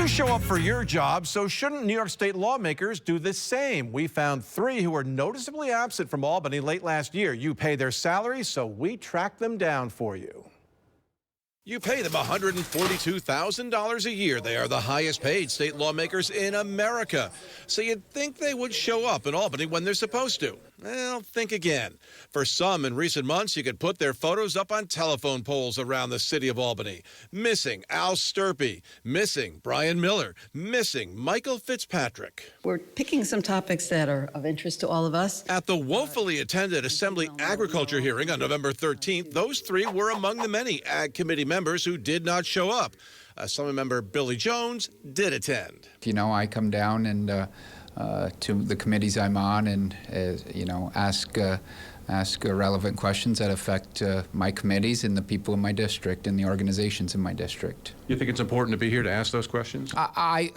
You show up for your job, so shouldn't New York State lawmakers do the same? We found 3 who were noticeably absent from Albany late last year. You pay their salaries, so we track them down for you. You pay them $142,000 a year. They are the highest paid state lawmakers in America. So you'd think they would show up in Albany when they're supposed to. Well, think again. For some, in recent months, you could put their photos up on telephone poles around the city of Albany. Missing Al Sturpey. Missing Brian Miller. Missing Michael Fitzpatrick. We're picking some topics that are of interest to all of us. At the woefully attended Assembly Agriculture hearing on November 13th, those 3 were among the many Ag Committee members who did not show up. Assemblymember Billy Jones did attend. You know, I come down and to the committees I'm on and, you know, ask relevant questions that affect my committees and the people in my district and the organizations in my district. You think it's important to be here to ask those questions?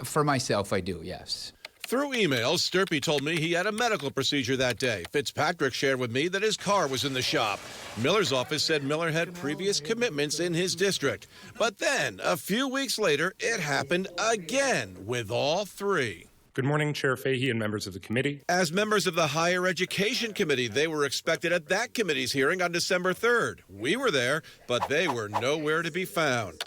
For myself, I do, yes. Through emails, Sturpey told me he had a medical procedure that day. Fitzpatrick shared with me that his car was in the shop. Miller's office said Miller had previous commitments in his district. But then, a few weeks later, it happened again with all 3. Good morning, Chair Fahey and members of the committee. As members of the Higher Education Committee, they were expected at that committee's hearing on December 3rd. We were there, but they were nowhere to be found.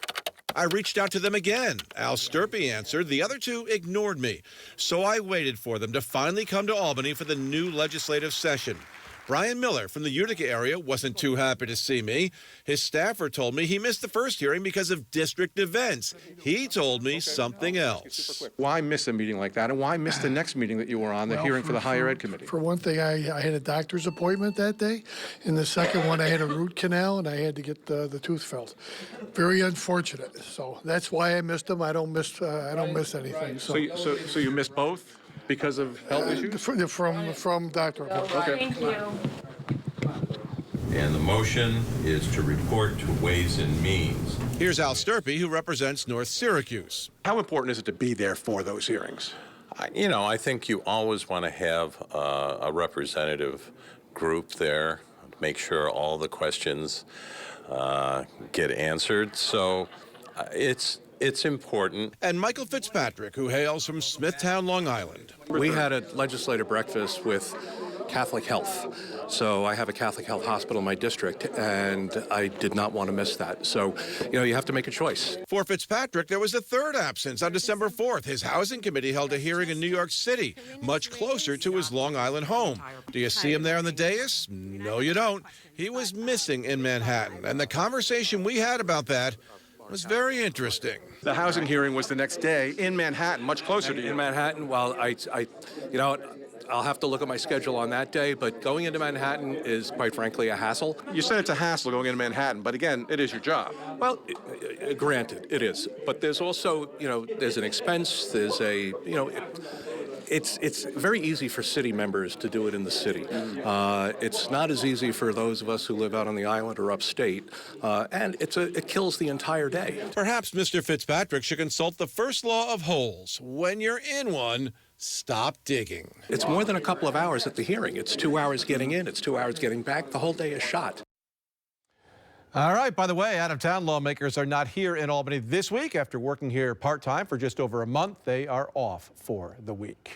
I reached out to them again. Al Sturpey answered. The other 2 ignored me. So I waited for them to finally come to Albany for the new legislative session. Brian Miller from the Utica area wasn't too happy to see me. His staffer told me he missed the first hearing because of district events. He told me something else. Why miss a meeting like that, and why miss the next meeting that you were on, the hearing for the Higher Ed Committee? For one thing, I had a doctor's appointment that day. In the second one, I had a root canal, and I had to get the tooth filled. Very unfortunate. So that's why I missed them. I don't miss anything. So you missed both? Because of health issues? From doctor appointment. Okay. Thank you. And the motion is to report to Ways and Means. Here's Al Sturpey, who represents North Syracuse. How important is it to be there for those hearings? You know, I think you always want to have a representative group there, make sure all the questions get answered. So it's important. And Michael Fitzpatrick, who hails from Smithtown, Long Island. We had a legislative breakfast with Catholic Health. So I have a Catholic Health hospital in my district, and I did not want to miss that. So, you know, you have to make a choice. For Fitzpatrick, there was a third absence on December 4th. His housing committee held a hearing in New York City, much closer to his Long Island home. Do you see him there on the dais? No, you don't. He was missing in Manhattan, and the conversation we had about that was very interesting. The housing hearing was the next day in Manhattan, much closer to you. In Manhattan, well, you know, I'll have to look at my schedule on that day, but going into Manhattan is, quite frankly, a hassle. You said it's a hassle going into Manhattan, but again, it is your job. Well, granted, it is. But there's also, you know, there's an expense, there's a, you know, it's very easy for city members to do it in the city. It's not as easy for those of us who live out on the island or upstate, and it kills the entire day. Perhaps Mr. Fitzpatrick should consult the first law of holes. When you're in one, stop digging. It's more than a couple of hours at the hearing. It's 2 hours getting in, it's 2 hours getting back. The whole day is shot. All right, by the way, out-of-town lawmakers are not here in Albany this week. After working here part-time for just over a month, they are off for the week.